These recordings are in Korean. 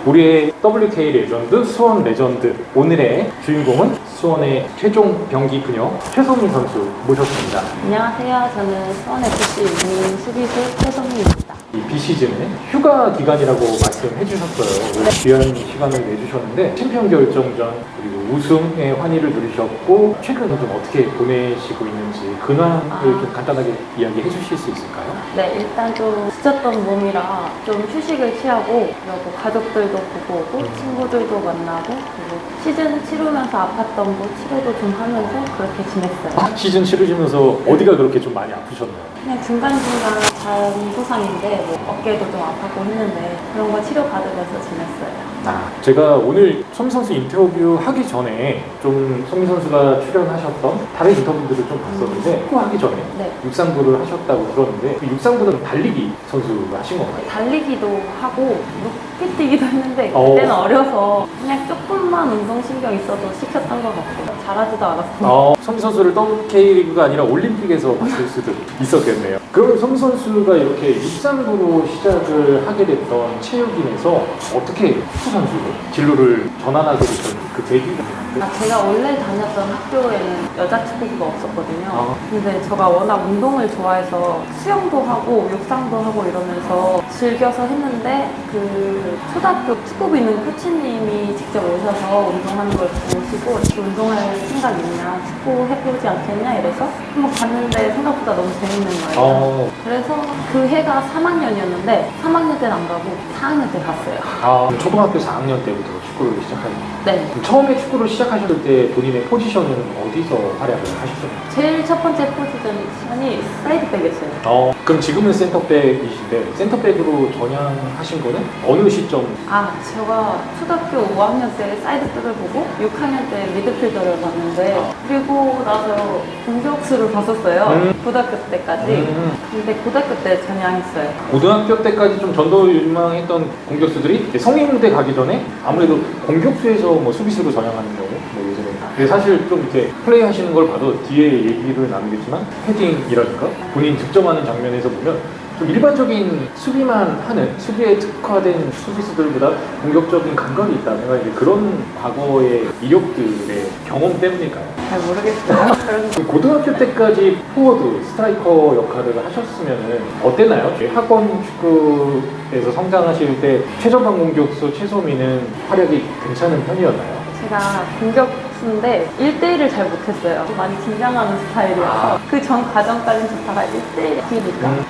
우리의 WK 레전드, 수원 레전드. 오늘의 주인공은 수원의 최종 병기 그녀 최소민 선수 모셨습니다. 안녕하세요. 저는 수원FC 유닝 수비수 최소민입니다. 이 비시즌에 휴가 기간이라고 말씀해 주셨어요. 귀한 시간을 내주셨는데 챔피언 결정전 그리고 우승의 환희를 누리셨고 최근에 좀 어떻게 보내시고 있는지 근황을 좀 간단하게 이야기해 주실 수 있을까요? 네, 일단 좀 지쳤던 몸이라 좀 휴식을 취하고 그리고 가족들도 보고 오고 친구들도 만나고 그리고 시즌 치르면서 아팠던 거 치료도 좀 하면서 그렇게 지냈어요. 시즌 치르시면서 어디가 그렇게 좀 많이 아프셨나요? 그냥 중간중간 잔부상인데 뭐 어깨도 좀 아팠고 했는데 그런 거 치료받으면서 지냈어요. 제가 오늘 소민 선수 인터뷰 하기 전에 좀 소민 선수가 출연하셨던 다른 인터뷰들을 좀 봤었는데 축구하기 전에 네. 육상부를 하셨다고 들었는데 그 육상부는 달리기 선수가 하신 건가요? 달리기도 하고 높이 뛰기도 했는데 그때는 어려서 그냥 조금만 운동신경 있어도 시켰던 것 같아요. 잘하지도 않았어요. 소민 선수를 WK리그가 아니라 올림픽에서 봤을 수도 있었겠네요. 그러면 소민 선수가 이렇게 육상부로 시작을 하게 됐던 체육인에서 어떻게 축구 선수로 진로를 전환하게 됐던 그 계기가 있는데 제가 원래 다녔던 학교에는 여자 축구부가 없었거든요. 근데 제가 워낙 운동을 좋아해서 수영도 하고 육상도 하고 이러면서 즐겨서 했는데 그 초등학교 축구부 있는 코치님이 직접 오셔서 운동하는 걸 보시고 이렇게 운동할 생각 있냐, 축구 해보지 않겠냐 이래서 한번 갔는데 생각보다 너무 재밌는 거예요. 그래서 그 해가 3학년이었는데 3학년 때는 안 가고 4학년 때 갔어요. 초등학교 4학년 때부터 축구를 시작하셨나요? 네. 처음에 축구를 시작하셨을 때 본인의 포지션은 어디서 활약을 하셨나요? 제일 첫 번째 포지션이 사이드백이었어요. 그럼 지금은 센터백이신데 센터백으로 전향하신 거는 어느 시점? 제가 초등학교 5학년 때 사이드백을 보고 6학년 때 미드필더를 봤는데 그리고 나서 공격수를 봤었어요. 고등학교 때까지. 근데 고등학교 때 전향했어요. 고등학교 때까지 좀 전도 유망했던 공격수들이 이제 성인 때 가기 전에 아무래도 공격수에서 뭐 수비수로 전향하는 경우 뭐 요즘에 근데 사실 좀 이렇게 플레이 하시는 걸 봐도 뒤에 얘기를 나누겠지만 헤딩이라든가 본인 득점하는 장면에서 보면 좀 일반적인 수비만 하는 수비에 특화된 수비수들보다 공격적인 감각이 있다 생각이 그런 과거의 이력들의 경험 때문일까요? 잘 모르겠어요. 고등학교 때까지 포워드, 스트라이커 역할을 하셨으면 어땠나요? 학원 축구에서 성장하실 때 최전방 공격수 최소민은 활약이 괜찮은 편이었나요? 제가 공격수인데 1대1을 잘 못했어요. 많이 긴장하는 스타일이어서 그 전 과정까지는 좋다가 1대1이니까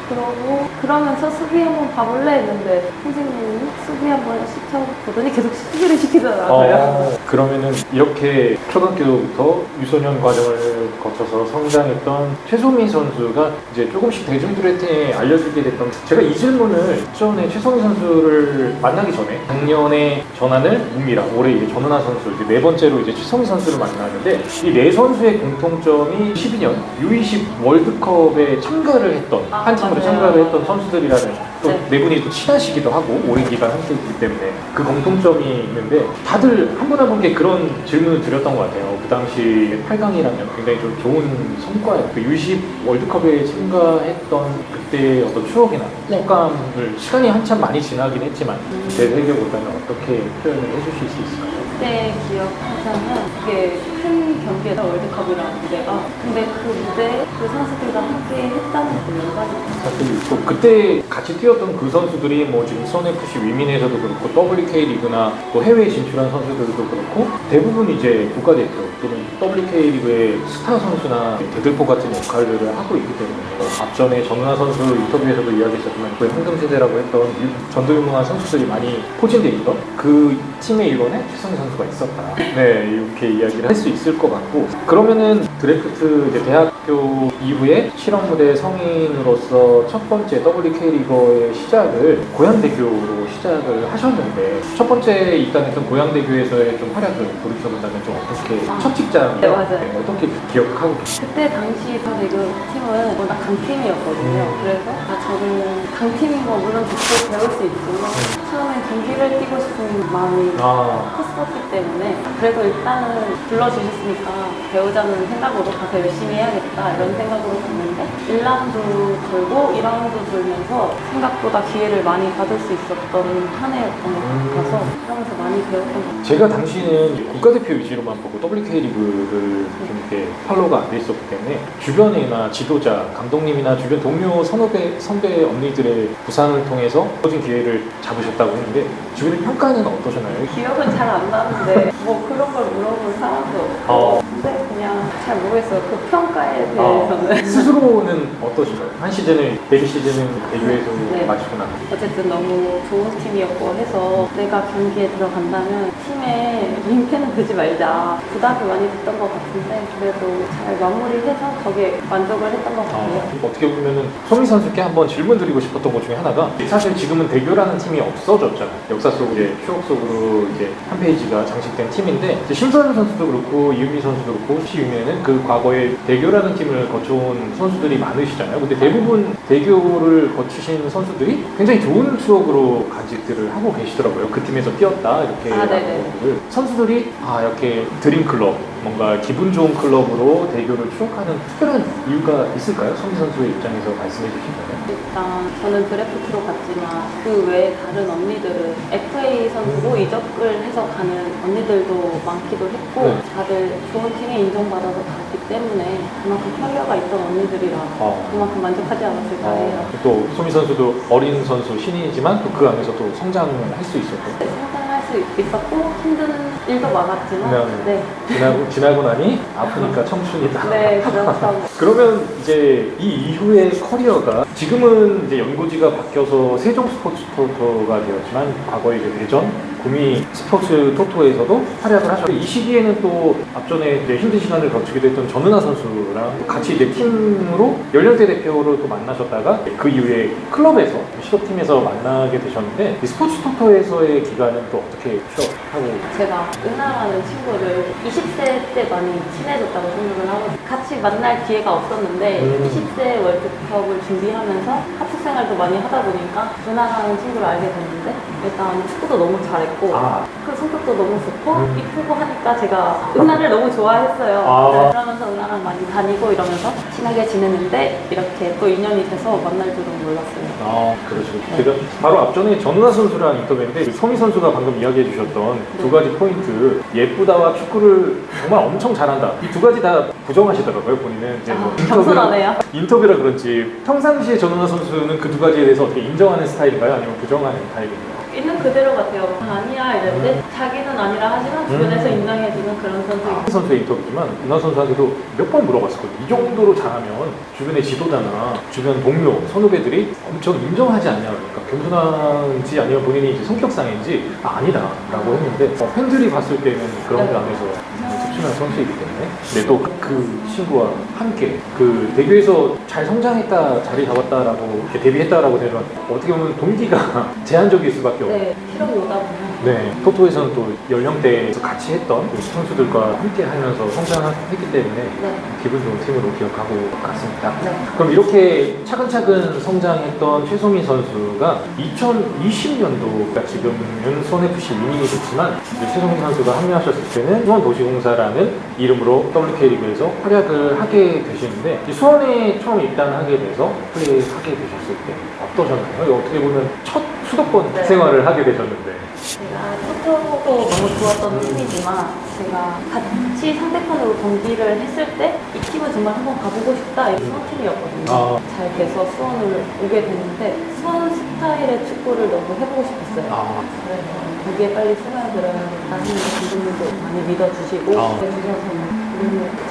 그러면서 수비 한번 봐볼래 했는데 선생님이 수비 한번 시켜보더니 계속 수비를 시키더라고요. 그러면은 이렇게 초등학교부터 유소년 과정을 거쳐서 성장했던 최소민 선수가 이제 조금씩 대중들한테 알려지게 됐던 제가 이 질문을 전에 최소민 선수를 만나기 전에 작년에 전환을 문미랑 올해 이제 전은하 선수 이제 네 번째로 이제 최소민 선수를 만나는데 이 네 선수의 공통점이 12년 U20 월드컵에 참가를 했던 한 팀으로 참가를 했던 선수들이라는 또 네 분이 또 친하시기도 하고 오랜 기간 함께 있기 때문에 그 공통점이 있는데 다들 한 분 한 분께 그런 질문을 드렸던 것 같아요. 그 당시 8강이라면 굉장히 좀 좋은 성과예요. 그 U20 월드컵에 참가했던 그때의 어떤 추억이나 소감을 시간이 한참 많이 지나긴 했지만 되새겨보다는 어떻게 표현을 해주실 수 있을까요? 그때 기억하자면 그게 큰 경기에서 월드컵이라는 무대가 근데 그 무대에 그 선수들과 함께 했다는 그 연관이 사실 또 그때 같이 뛰었던 그 선수들이 뭐 지금 수원FC 위민에서도 그렇고 WK 리그나 또 해외에 진출한 선수들도 그렇고 대부분 이제 국가대표 또는 WK 리그의 스타 선수나 대들보 같은 역할들을 하고 있기 때문에 앞전에 전은하 선수 인터뷰에서도 이야기했었지만 그 황금 세대라고 했던 전도유망한 선수들이 많이 포진되어 있던 그 팀의 일원에 최성희 선수가 있었다. 네, 이렇게 이야기를 할 수 있을 것 같고 그러면은 드래프트 이제 대학교 이후에 실업 무대 성인으로서 첫 번째 WK 리거의 시작을 고양대교로 시작을 하셨는데 첫 번째 입단했던 고양대교에서의 좀 활약을 돌이켜본다면 좀 어떻게 첫 직장 네, 맞아요. 어떻게 기억하고 계세요? 그때 당시 리그 팀은 워낙 강팀이었거든요. 그래서 저는 강팀인 거 물론 듣고 배울 수 있지만 처음엔 경기를 뛰고 싶은 마음이 아, 컸었기 때문에 그래도 일단은 불러주셨으니까 배우자는 생각으로 가서 열심히 해야겠다 이런 생각으로 갔는데 1라운드 돌고 2라운드 돌면서 생각보다 기회를 많이 받을 수 있었던 한 해였던 것 같아서 그러면서 많이 배웠던 것 같아요. 제가 당시는 국가대표 위주로만 보고 WK리그를 좀 이렇게 팔로우가 안 돼 있었기 때문에 주변이나 지도자, 감독님이나 주변 동료 선배 언니들의 부상을 통해서 주어진 기회를 잡으셨다고 했는데 주변의 평가는 어떠셨나요? 기억은 잘 안 나는데 뭐 그런 걸 물어볼 사람도 없고 근데 그냥 잘 모르겠어요. 그 평가에 대해서는 스스로는 어떠신가요? 한 시즌을 데뷔 시즌은 대교에서 네. 마치고 나서 어쨌든 너무 좋은 팀이었고 해서 내가 경기에 들어간다면 팀에 민폐는 되지 말자 부담이 많이 됐던 것 같은데 그래도 잘 마무리해서 저게 만족을 했던 것 같아요. 어떻게 보면은 소미 선수께 한번 질문 드리고 싶었던 것 중에 하나가 사실 지금은 대교라는 팀이 없어졌잖아요. 역사 속으로 추억 속으로 이제 한 페이지가 장식된 팀인데 이제 심선우 선수도 그렇고 이유미 선수도 그렇고 혹시 유미는 그 과거에 대교라는 팀을 거쳐온 선수들이 많으시잖아요. 근데 대부분 대교를 거치신 선수들이 굉장히 좋은 추억으로 간직들을 하고 계시더라고요. 그 팀에서 뛰었다 이렇게 네네. 선수들이 이렇게 드림 클럽 뭔가 기분 좋은 클럽으로 대교를 추억하는 특별한 이유가 있을까요? 소미 선수의 입장에서 말씀해 주신다면. 일단 저는 드래프트로 갔지만 그 외에 다른 언니들은 FA 선수로 이적을 해서 가는 언니들도 많기도 했고 네. 다들 좋은 팀에 인정받아서 갔기 때문에 그만큼 커리어가 있던 언니들이라 그만큼 만족하지 않았을까 해요. 또 소미 선수도 어린 선수 신인이지만 또 그 안에서도 성장을 할 수 있었고 성장할 수 있었고 힘든 일도 많았지만 네. 지나고 나니 아프니까 청춘이다. 네, 그렇다고. 그러면 이제 이 이후의 커리어가 지금은 이제 연고지가 바뀌어서 세종 스포츠 토토가 되었지만 과거에 이제 대전 구미 스포츠 토토에서도 활약을 하셨고 이 시기에는 또 앞전에 이제 힘든 시간을 거치기도 했던 전은하 선수랑 같이 이제 팀으로 연령대 대표로 또 만나셨다가 그 이후에 클럽에서 실업팀에서 만나게 되셨는데 이 스포츠 토토에서의 기간은 또 어떻게 취업하고 제가 은하라는 친구를 20세 때 많이 친해졌다고 생각을 하고 같이 만날 기회가 없었는데 20세 월드컵을 준비하면서 합숙 생활도 많이 하다 보니까 은하라는 친구를 알게 됐는데 일단 축구도 너무 잘했고 그 성격도 너무 좋고 이쁘고 하니까 제가 은하를 너무 좋아했어요. 네, 그러면서 은하랑 많이 다니고 이러면서 친하게 지냈는데 이렇게 또 인연이 돼서 만날 줄은 몰랐어요. 그렇죠. 제가 바로 앞전에 전은하 선수랑 인터뷰인데 소미 선수가 방금 이야기해 주셨던 두 가지 포인트 예쁘다와 축구를 정말 엄청 잘한다 이 두 가지 다 부정하시더라고요. 본인은 이제 뭐 겸손하네요. 인터뷰라 그런지 평상시에 전은하 선수는 그 두 가지에 대해서 어떻게 인정하는 스타일인가요? 아니면 부정하는 스타일인가요? 있는 그대로 같아요. 아니야 이랬는데 자기는 아니라 하지만 주변에서 인정해주는 그런 선수이고 선수의 인터뷰지만 은하 선수한테도 몇 번 물어봤었거든요. 이 정도로 잘하면 주변의 지도자나 주변 동료, 선후배들이 엄청 인정하지 않냐 그러니까 겸손한지 아니면 본인이 이제 성격상인지 아니다 라고 했는데 팬들이 봤을 때는 그런 게 안에서 특출난 선수이기 때문에 근데 또 그 친구와 함께 그 대교에서 잘 성장했다 자리 잡았다라고 이렇게 데뷔했다라고 되면 어떻게 보면 동기가 제한적일 수밖에 없어요. 네, 필요가 오다 보면 네, 토토에서는 또 연령대에서 같이 했던 그 선수들과 함께 하면서 성장했기 때문에 기분 좋은 팀으로 기억하고 갔습니다. 그럼 이렇게 차근차근 성장했던 최소민 선수가 2020년도가 지금은 수원FC 위닝이 됐지만 최소민 선수가 합류하셨을 때는 수원도시공사라는 이름으로 WK리그에서 활약을 하게 되시는데 수원에 처음 입단하게 돼서 플레이하게 되셨을 때 어떠셨나요? 어떻게 보면 첫 수도권 생활을 하게 되셨는데 제가 토토도 너무 좋았던 팀이지만 제가 같이 상대편으로 경기를 했을 때 이 팀은 정말 한번 가보고 싶다 이런 수원팀이었거든요. 잘 돼서 수원을 오게 됐는데 수원 스타일의 축구를 너무 해보고 싶었어요. 그래서 거기에 빨리 스며들어야겠다 하는 감독님도 많이 믿어주시고 해주셔서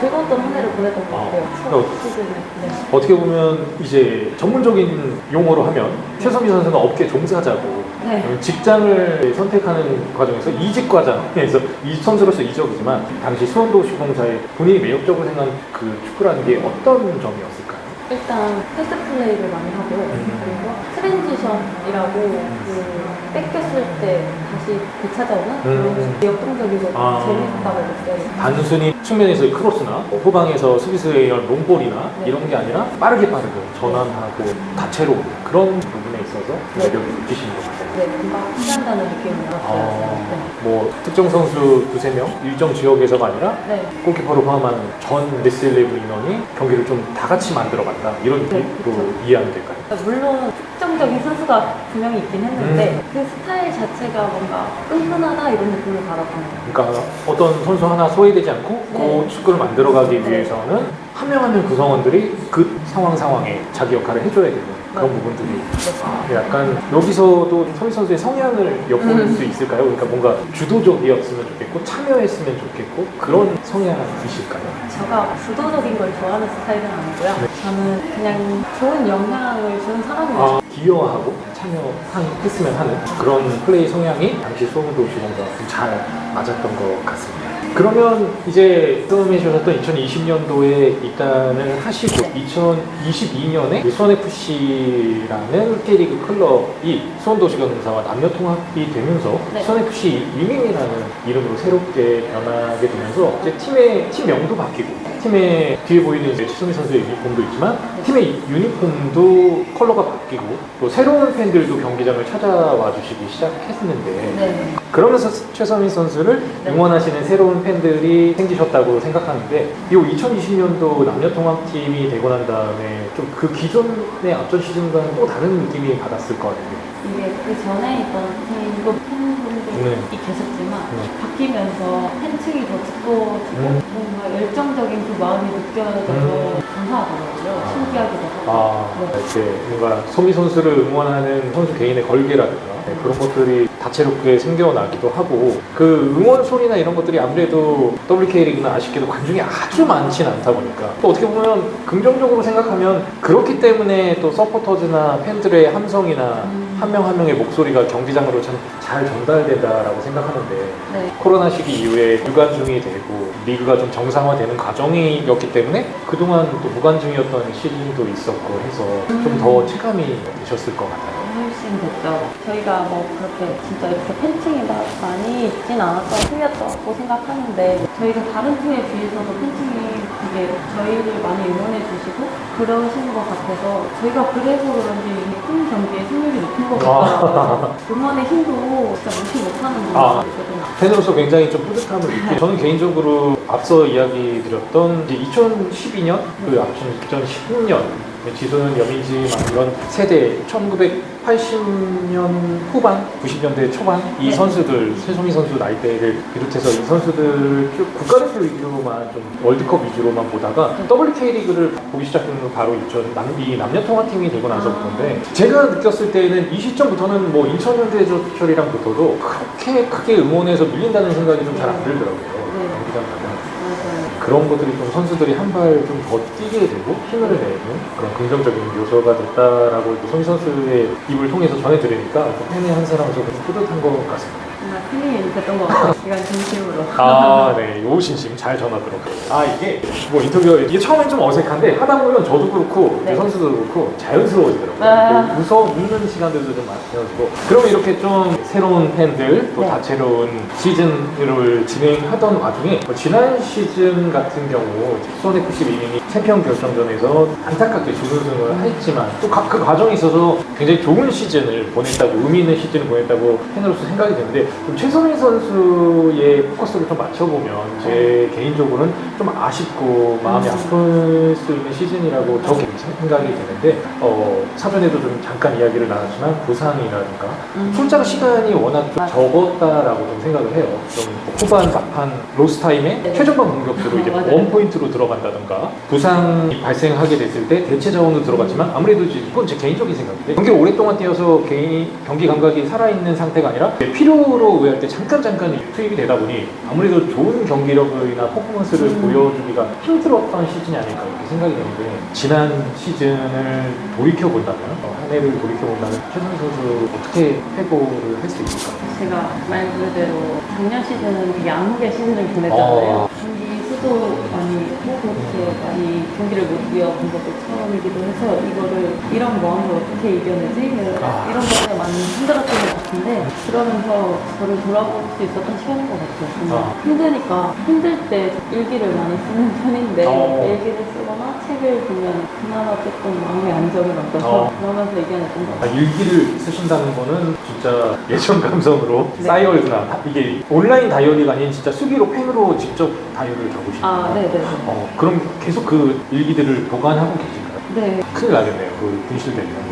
즐거웠던 한 해를 보냈던 것 같아요. 시즌에. 네. 어떻게 보면 이제 전문적인 용어로 하면 최소민 선수는 업계 종사자고 직장을 선택하는 과정에서 이직 과정에서 선수로서 이적이지만 당시 수원도시공사에 본인이 매력적으로 생각한 그 축구라는 게 어떤 점이었을까요? 일단 패스 플레이를 많이 하고 그리고 트랜지션이라고 그 뺏겼을 때 다시 되찾아오는 그런 역동적이고 재밌다고 느껴요. 단순히 측면에서의 크로스나 후방에서 수비수의 롱볼이나 이런 게 아니라 빠르게 전환하고 다채로운 그런 부분에 있어서 매력을 느끼시는 것 같아요. 네, 금방 피한다는 느낌이 나왔어요. 뭐 특정 선수 두세 명 일정 지역에서가 아니라 네. 골키퍼로 포함한 전 네슬레브 인원이 경기를 좀 다 같이 만들어간다 이런 네, 느낌으로 그렇죠. 이해하면 될까요? 물론 특정적인 선수가 분명히 있긴 했는데 그 스타일 자체가 뭔가 끈끈하다 이런 느낌을 받았거든요. 그러니까 어떤 선수 하나 소외되지 않고 네. 그 축구를 만들어가기 네. 위해서는 한 명 한 명 구성원들이 그 상황에 자기 역할을 해줘야 되는 그런 네. 부분들이 네. 약간 여기서도 서민 선수의 성향을 엿볼 수 있을까요? 그러니까 뭔가 주도적이었으면 좋겠고 참여했으면 좋겠고 그런 성향이실까요? 제가 주도적인 걸 좋아하는 스타일은 아니고요. 네. 저는 그냥 좋은 영향을 주는 사람이에요. 기여하고 참여했으면 하는 그런 플레이 성향이 당시 수원도시공과 잘 맞았던 것 같습니다. 그러면 이제 처음 해주셨던 2020년도에 입단을 하시고 2022년에 수원FC라는 K리그 클럽이 수원도시경사와 남녀통합이 되면서 네. 수원FC 위민이라는 이름으로 새롭게 변하게 되면서 이제 팀의 팀명도 바뀌고 팀의 뒤에 보이는 이제 최소미 선수의 유니폼도 있지만 팀의 유니폼도 컬러가 바뀌고 또 새로운 팬들도 경기장을 찾아와 주시기 시작했는데 네. 그러면서 최소민 선수를 네. 응원하시는 새로운 팬들이 생기셨다고 생각하는데 이 2020년도 남녀통합팀이 되고 난 다음에 좀 그 기존의 앞전 시즌과는 또 다른 느낌이 받았을 것 같아요. 이게 그 전에 있던 팀도 팬분들이 네. 계셨지만 네. 바뀌면서 팬층이 더 짙어지고 뭔가 열정적인 그 마음이 느껴져서 감사하더라고요. 신기하기도 하고. 네. 이렇게 뭔가 소미 선수를 응원하는 선수 개인의 걸개라든가 그런 것들이 다채롭게 생겨나기도 하고 그 응원 소리나 이런 것들이 아무래도 WK리그는 아쉽게도 관중이 아주 많지는 않다 보니까 또 어떻게 보면 긍정적으로 생각하면 그렇기 때문에 또 서포터즈나 팬들의 함성이나 한 명 한 명의 목소리가 경기장으로 참 잘 전달된다라고 생각하는데 네. 코로나 시기 이후에 무관중이 되고 리그가 좀 정상화되는 과정이었기 때문에 그동안 또 무관중이었던 시즌도 있었고 해서 좀 더 체감이 되셨을 것 같아요. 훨씬 됐죠. 저희가 뭐 그렇게 진짜 이렇게 팬층이 많이 있진 않았다고 틀렸다고 생각하는데 저희가 다른 팀에 비해서도 팬층이 되게 저희를 많이 응원해 주시고 그러시는 것 같아서 저희가 그래서 그런지 큰 경기에 승률이 높은 것 같아요. 응원의 힘도 진짜 무시 못하는 부분이 있거든요. 팬으로서 굉장히 좀 뿌듯함을 느끼고 저는 개인적으로 앞서 이야기 드렸던 이제 2012년 그 앞선 2010년 지소연, 여민지 막 이런 세대 1980년 후반, 90년대 초반 이 선수들 최소미 선수 나이대를 비롯해서 이 선수들 쭉 국가대표 위주로만 좀 월드컵 위주로만 보다가 WK리그를 보기 시작한 건 바로 이 남녀통합팀이 되고 나서부터인데 제가 느꼈을 때는 이 시점부터는 뭐 인천현대제철이랑 붙어도 그렇게 크게 응원해서 밀린다는 생각이 좀 잘 안 들더라고요. 경기장 가면. 그런 것들이 좀 선수들이 한 발 좀 더 뛰게 되고 힘을 내는 그런 긍정적인 요소가 됐다라고 또 소미 선수의 입을 통해서 전해 들으니까 팬의 한 사람으로서 좀 뿌듯한 것 같습니다. 정말 큰 힘이 됐던 것 같아요. 이건 진심으로. 네. 요 진심 잘 전하도록. 이게 뭐 이게 처음엔 좀 어색한데 하다 보면 저도 그렇고 네. 선수도 그렇고 자연스러워지더라고요. 웃는 시간들도 좀 많아지고. 그러면 이렇게 좀 새로운 팬들 또 네. 다채로운 시즌을 진행하던 와중에 지난 시즌 같은 경우 수원FC 위민이 챔피언 결정전에서 안타깝게 준우승을 했지만 또 그 과정에 있어서 굉장히 좋은 시즌을 보냈다고 의미 있는 시즌을 보냈다고 팬으로서 생각이 되는데 좀 최소민 선수의 포커스를 좀 맞춰보면 제 개인적으로는 좀 아쉽고 마음이 아플 수 있는 시즌이라고 저 개인 생각이 되는데 사전에도 좀 잠깐 이야기를 나눴지만 부상이라든가 출장 시간이 워낙 좀 적었다라고 좀 생각을 해요. 좀 후반 막판 로스 타임에 최전방 공격수로 이제 원포인트로 들어간다든가 부상이 발생하게 됐을 때 대체 자원으로 들어갔지만 아무래도 이건 제 개인적인 생각인데 경기를 오랫동안 뛰어서 경기 감각이 살아있는 상태가 아니라 필요로 의할 때 잠깐 투입이 되다 보니 아무래도 좋은 경기력이나 퍼포먼스를 보여주기가 힘들었던 시즌이 아닐까 이렇게 생각이 되는데 지난 시즌을 돌이켜본다면 한 해를 돌이켜본다면 최소민 선수 어떻게 회복을 할 수 있을까요? 제가 말 그대로 작년 시즌은 되게 암흑의 시즌을 보냈잖아요. 경기 수도 많이 있고 그렇게 많이 경기를 못 이어본 것도 처음이기도 해서 이런 마음을 어떻게 이겨내지? 이런 것에 많이 힘들었던 것 같아요. 같은데 그러면서 저를 돌아볼 수 있었던 시간인 것 같아요. 정말 힘드니까 힘들 때 일기를 많이 쓰는 편인데 일기를 쓰거나 책을 보면 그나마 조금 마음의 안정을 얻어서 그러면서 이겨냈던 것 같아요. 일기를 쓰신다는 거는 진짜 예전 감성으로 네. 쌓여있구나. 이게 온라인 다이어리가 아닌 진짜 수기로 펜으로 직접 다이어리를 적으시는 네네네. 그럼 계속 그 일기들을 보관하고 계신가요? 네. 큰일 나겠네요. 그 분실되면.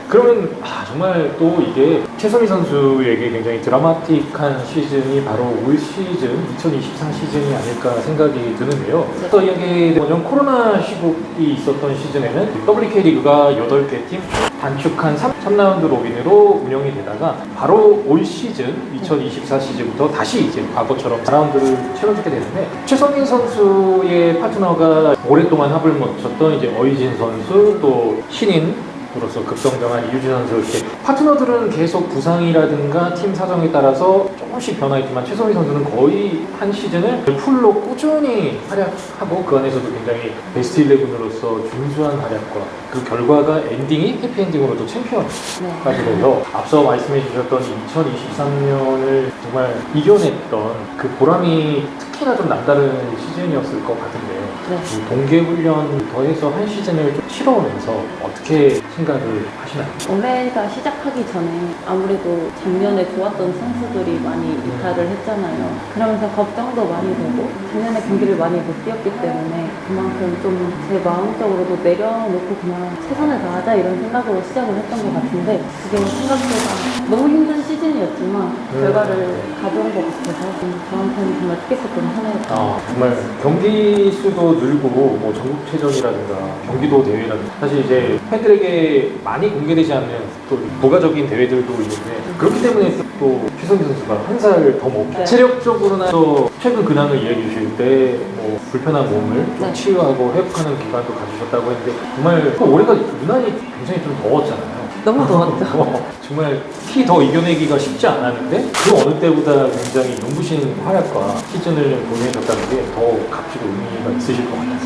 그러면 정말 또 이게 최소미 선수에게 굉장히 드라마틱한 시즌이 바로 올 시즌 2024 시즌이 아닐까 생각이 드는데요. 또 이야기되면 코로나 시국이 있었던 시즌에는 WK 리그가 8개 팀 단축한 3라운드 로빈으로 운영이 되다가 바로 올 시즌 2024 시즌부터 다시 이제 과거처럼 4라운드를 채워주게 되는데 최성민 선수의 파트너가 오랫동안 합을 맞췄던 이제 어이진 선수 또 신인으로서 급성장한 이유진 선수 이렇게 파트너들은 계속 부상이라든가 팀 사정에 따라서 조금씩 변화했지만 최성민 선수는 거의 한 시즌을 풀로 꾸준히 활약하고 그 안에서도 굉장히 베스트 11으로서 준수한 활약과 그 결과가 엔딩이 해피엔딩으로도 챔피언까지 돼서 앞서 말씀해 주셨던 2023년을 정말 이겨냈던 그 보람이 특히나 좀 남다른 시즌이었을 것 같은데 그 동계훈련부터 해서 한 시즌을 좀 치러오면서 어떻게 생각을 하시나요? 올해가 시작하기 전에 아무래도 작년에 좋았던 선수들이 많이 이탈을 했잖아요. 그러면서 걱정도 많이 되고 작년에 경기를 많이 못 뛰었기 때문에 그만큼 좀 제 마음적으로도 내려놓고 그냥 최선을 다하자 이런 생각으로 시작을 했던 것 같은데 그게 생각보다 너무 힘든 시즌이었지만 결과를 가져온 것 같아서 저한테는 정말 뜻깊었던 한 해였어요. 정말 경기 수도 늘고 뭐 전국체전이라든가 경기도 대회라든가 사실 이제 팬들에게 많이 공개되지 않는 또 부가적인 대회들도 있는데 그렇기 때문에 또 최성민 선수가 한 살 더 먹고 체력적으로나 또 최근 근황을 이야기해 주실 때 뭐 불편한 몸을 좀 치유하고 회복하는 기간도 가지셨다고 했는데 정말 그 올해가 유난히 굉장히 좀 더웠잖아요. 너무 더웠죠. 정말 키 더 이겨내기가 쉽지 않았는데 그 어느 때보다 굉장히 눈부신 활약과 시즌을 보내셨다는 게 더 값지고 의미가 있으실 것 같아요.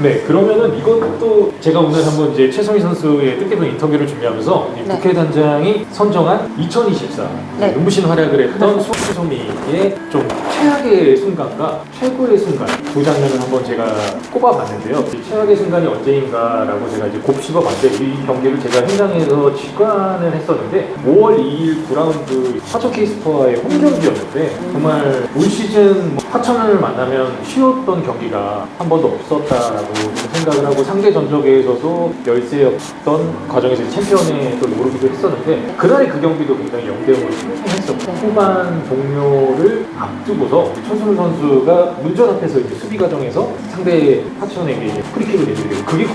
네, 그러면은 이것도 제가 오늘 한번 이제 최성희 선수의 뜻깊은 인터뷰를 준비하면서 이 국회단장이 선정한 2024 눈부신 활약을 했던 최소미의 좀 최악의 순간과 최고의 순간 두 장면을 한번 제가 꼽아봤는데요. 이 최악의 순간이 언제인가라고 제가 이제 곱씹어봤는데 이 경기를 제가 현장에서 직관을 했었는데 5월 2일 9라운드 화천 K스포와의 홈경기였는데 정말 올 시즌 화천을 만나면 쉬웠던 경기가 한 번도 없었다라고 생각을 하고 상대 전적에서도 열세였던 과정에서 챔피언에 또 오르기도 했었는데 그날의 그 경기도 굉장히 0대0으로 승리했었고 후반 종료를 앞두고서 천수민 선수가 문전 앞에서 이제 수비 과정에서 상대 화천에게 이제 프리킥을 내주게 되고 그게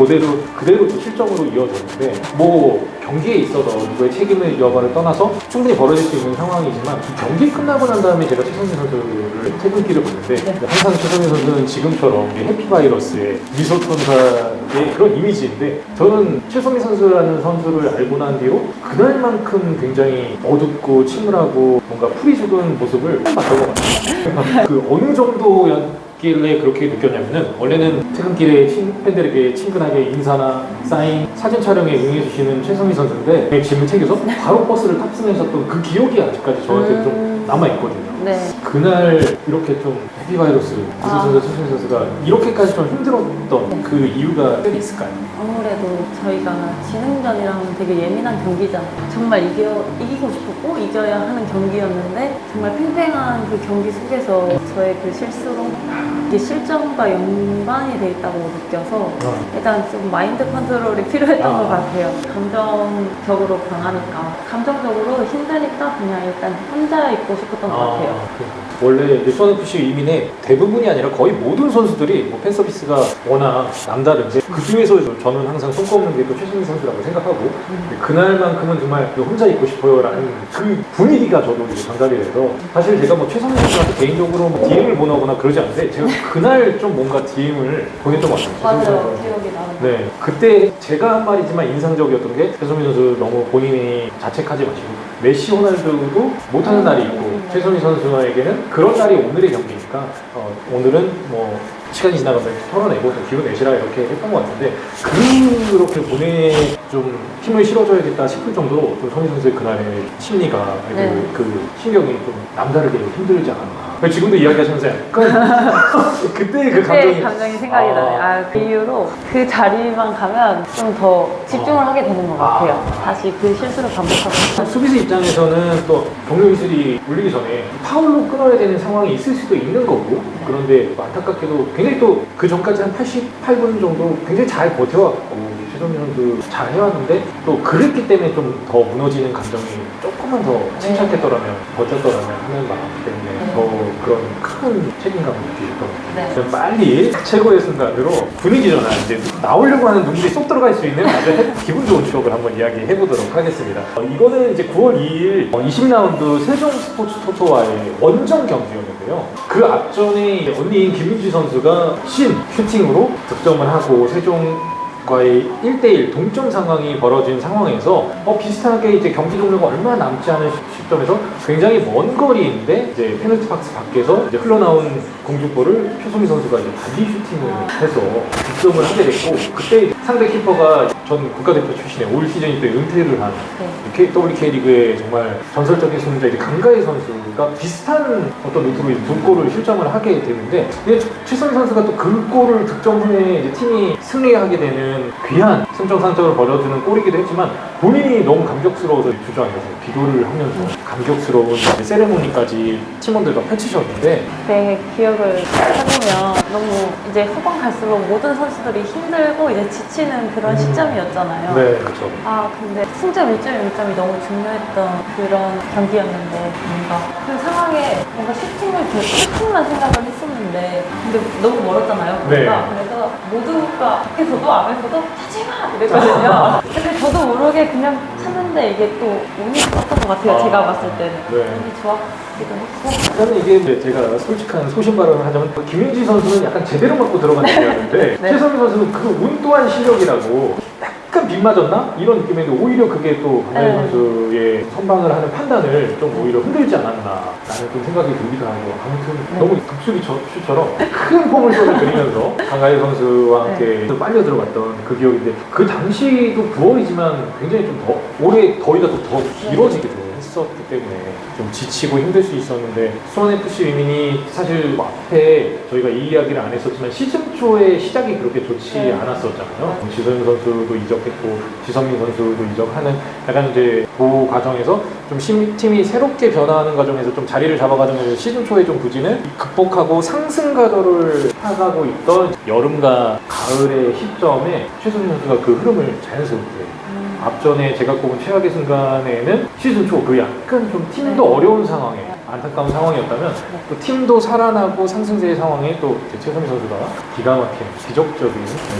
그대로 또 실점으로 이어졌는데 뭐 경기에 있어서 누구의 책임을 여부를 떠나서 충분히 벌어질 수 있는 상황이지만 경기 끝나고 난 다음에 제가 최성민 선수를 퇴근길을 보는데 항상 최성민 선수는 지금처럼 해피바이러스의 미소천사의 그런 이미지인데 저는 최성민 선수라는 선수를 알고 난 뒤로 그날만큼 굉장히 어둡고 침울하고 뭔가 풀이 죽은 모습을 처음 봤던 것 같아요. 그 어느 정도였길래 그렇게 느꼈냐면은 원래는 퇴근길에 팬들에게 친근하게 인사나 사인, 사진 촬영에 응해주시는 최성희 선수인데 짐을 챙겨서 바로 버스를 탑승하셨던 그 기억이 아직까지 저한테 좀 남아있거든요. 그날 이렇게 좀 해피바이러스 최성희 선수가 이렇게까지 좀 힘들었던 그 이유가 있을까요? 아무래도 저희가 지능전이랑 되게 예민한 경기잖아요. 정말 이기고 싶었고 이겨야 하는 경기였는데 정말 팽팽한 그 경기 속에서 저의 그 실수로 이게 실점과 연관이 돼 있다고 느껴서 일단 좀 마인드 컨트롤이 필요했던 것 같아요. 감정적으로 강하니까 감정적으로 힘드니까 그냥 일단 혼자 있고 싶었던 것 같아요. 원래 수원FC 이민의 대부분이 아니라 거의 모든 선수들이 뭐 팬서비스가 워낙 남다른데 그 중에서 저는 항상 손꼽는 게 또 최승민 선수라고 생각하고 그날만큼은 정말 혼자 있고 싶어요라는 그 분위기가 저도 이제 전달이 돼서 사실 제가 뭐 최승민 선수한테 개인적으로 뭐 DM을 보내거나 그러지 않는데 제가 그날 좀 뭔가 DM을 보냈던 것 같아요. 맞아요. 기억이 나요. 네, 그때 제가 한 말이지만 인상적이었던 게 최성민 선수 너무 본인이 자책하지 마시고 메시, 호날두도 못하는 날이 있고 최성민 선수에게는 그런 날이 오늘의 경기니까 오늘은 뭐 시간이 지나가면 털어내고 좀 기운 내시라 이렇게 했던 것 같은데 그렇게 좀 힘을 실어줘야겠다 싶을 정도로 좀 손희 선수의 그날의 심리가 네. 그 신경이 좀 남다르게 힘들지 않았나. 지금도 이야기하시면서 약간 그때 그 감정이 생각이 나요. 그 이후로 그 자리만 가면 좀 더 집중을 하게 되는 것 같아요. 다시 그 실수를 반복하고. 수비수 입장에서는 또 동료 기술이 울리기 전에 파울로 끊어야 되는 상황이 있을 수도 있는 거고 그런데 안타깝게도 굉장히 또 그 전까지 한 88분 정도 굉장히 잘 버텨왔고 최성민 선수 잘 해왔는데 또 그랬기 때문에 좀 더 무너지는 감정이 조금만 더 침착했더라면 버텼더라면 하는 마음 때문에 더 그런 큰 책임감을 느끼셨던 것 같아요. 네. 빨리 최고의 순간으로 분위기 전환 이제 나오려고 하는 눈물이 쏙 들어갈 수 있는 아주 기분 좋은 추억을 한번 이야기해 보도록 하겠습니다. 이거는 이제 9월 2일 20라운드 세종 스포츠 토토와의 원정 경기였는데요. 그 앞전에 언니인 김민지 선수가 신 슈팅으로 득점을 하고 세종과의 1대1 동점 상황이 벌어진 상황에서 비슷하게 이제 경기 종료가 얼마 남지 않은 시점에서 굉장히 먼 거리인데 이제 페널티 박스 밖에서 이제 흘러나온 공중볼을 표소미 선수가 이제 발리 슈팅을 해서 득점을 하게 됐고 그때 상대 키퍼가 전 국가대표 출신의 올 시즌이 또 은퇴를 한 WK리그의 정말 전설적인 선수자 이제 강가희 선수가 비슷한 어떤 루트로 이제 두 골을 실점을 하게 되는데 최성희 선수가 또 그 골을 득점 후에 이제 팀이 승리하게 되는 귀한 승정산적으로 벌어지는 골이기도 했지만 본인이 너무 감격스러워서 주저앉아서 기도를 하면서 감격스러운 이제 세레모니까지 팀원들과 펼치셨는데 내 기억을 해보면 너무 이제 후반 갈수록 모든 선수들이 힘들고 이제 지치는 그런 시점이었잖아요. 네, 그렇죠. 근데 승점 1점이 너무 중요했던 그런 경기였는데 뭔가 그 상황에 뭔가 슈팅만 생각을 했었는데 근데 너무 멀었잖아요. 네. 그래서 모두가 밖에서도 안에서도 차지마 이랬거든요. 근데 저도 모르게 그냥 찼는데 이게 또 운이 좋았던 것 같아요. 제가 봤을 때는. 네. 운이 좋았기도 했고. 저는 이게 이제 제가 솔직한 소신 발언을 하자면 김민지 선수는 약간 제대로 맞고 들어간 느낌이었는데 네. 최성민 선수는 그 운 또한 실력이라고 약간 빗 맞았나? 이런 느낌인데 오히려 그게 또 강하희 네. 선수의 선방을 하는 판단을 좀 오히려 흔들지 않았나 라는 좀 생각이 들기도 하고 아무튼 너무 급수비 슛처럼 큰 폼을 쏘여드리면서 강하희 선수와 함께 빨려 들어갔던 그 기억인데 그 당시도 9월이지만 굉장히 좀 더 올해 더위가 또 더 길어지기도 했었기 때문에 좀 지치고 힘들 수 있었는데 수원FC 위민이 사실 앞에 저희가 이 이야기를 안 했었지만 시즌 초에 시작이 그렇게 좋지 않았었잖아요. 지소연 선수도 이적했고 지성민 선수도 이적하는 약간 이제 그 과정에서 좀 팀이 새롭게 변화하는 과정에서 좀 자리를 잡아가는 시즌 초에 좀 부진을 극복하고 상승 가도를 타가고 있던 여름과 가을의 시점에 최소민 선수가 그 흐름을 자연스럽게 앞전에 제가 꼽은 최악의 순간에는 시즌 초 그 약간 좀 팀도 어려운 상황에 안타까운 상황이었다면 또 팀도 살아나고 상승세의 상황에 또 최성민 선수가 기가 막힌 기적적인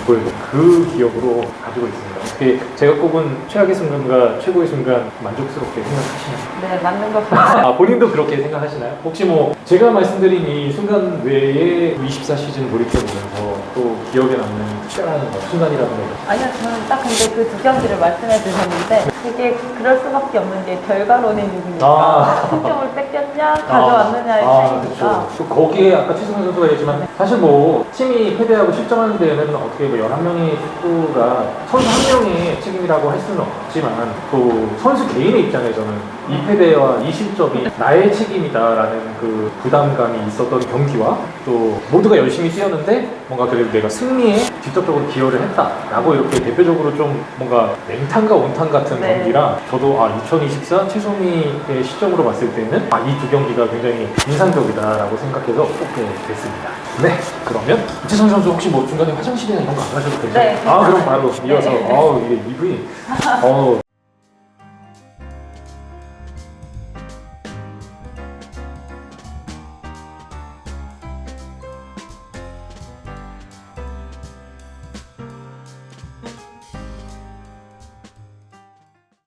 골을 그 기억으로 가지고 있습니다. 어떻게 제가 꼽은 최악의 순간과 최고의 순간 만족스럽게 생각하시나요? 네, 맞는 것 같아요. 본인도 그렇게 생각하시나요? 혹시 뭐 제가 말씀드린 이 순간 외에 24 시즌 돌이켜보면서 또 기억에 남는 특별한 순간이라든가 아니요, 저는 딱 근데 그 두 경기를 말씀해 주셨는데 그게 그럴 수밖에 없는 게 결과론이니까 승점을 뺏겼냐 가져왔느냐의 차이니까. 그렇죠. 또 거기에 아까 최승현 선수가 얘기했지만 사실 뭐 팀이 패배하고 실점하는 데에는 어떻게 뭐 11명의 축구가 선수 한 명의 책임이라고 할 수는 없지만 또 선수 개인의 입장에서는 이 패배와 이 실점이 나의 책임이다라는 그 부담감이 있었던 경기와 또 모두가 열심히 뛰었는데 뭔가 그래도 내가 승리에 직접적으로 기여를 했다라고 이렇게 대표적으로 좀 뭔가 냉탕과 온탕 같은 경기라 저도 2024 최소미의 시점으로 봤을 때는 이 두 경기가 굉장히 인상적이다라고 생각해서 뽑게 됐습니다. 네, 그러면 최선 선수 혹시 뭐 중간에 화장실이나 이런 거 안 가셔도 되죠? 네. 그럼 바로 이어서 이게 이분이